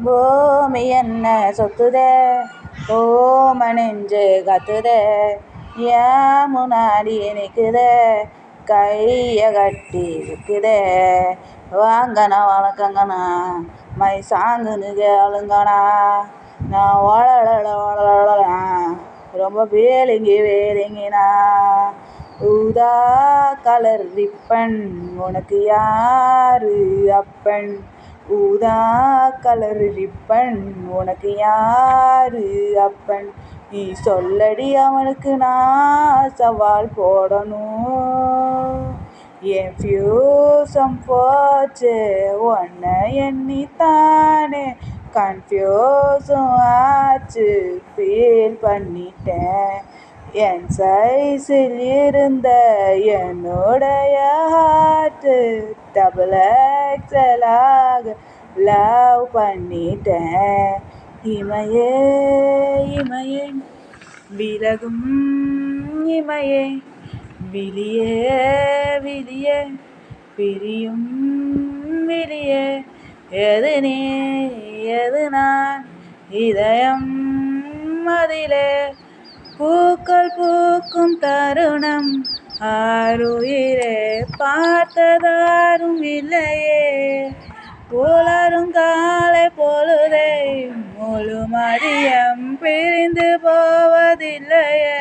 பூமி என்ன சொத்துதே, ஓம நெஞ்சு கத்துதே, ஏன் முன்னாடி நிக்குதே, கைய கட்டி விக்குதே. வாங்கண்ணா வணக்கங்கண்ணா, மை சாங்குன்னு கேளுங்கண்ணா. நான் வளரனா ரொம்ப வேலிங்கினா. ஊதா கலர் ரிப்பன் உனக்கு யாரு அப்பன், ஊதா கலர் ரிப்பன் உனக்கு யாரு அப்பன், நீ சொல்லடி அவனுக்கு நான் சவால் போடணும். என் ஃபியூசம் போச்சு உன்னை எண்ணித்தானே, கன்ஃபியூஸும் ஆச்சு ஃபீல் பண்ணிட்டேன். என் சைஸில் இருந்த என்னுடைய ஹார்ட்டு டபுள் எக்ஸலாக லவ் பண்ணிட்டேன். இமையே இமையே விலகும் இமையே, விழியே விழியே பிரியும் விழியே, எது நீ எது நான் இதயம் அதிலே, பூக்கள் பூக்கும் தருணம் ஆருயிரே பார்த்ததாரும் இல்லையே, புலரும் காலை பொழுதை முழு மதியம் பிரிந்து போவதில்லையே.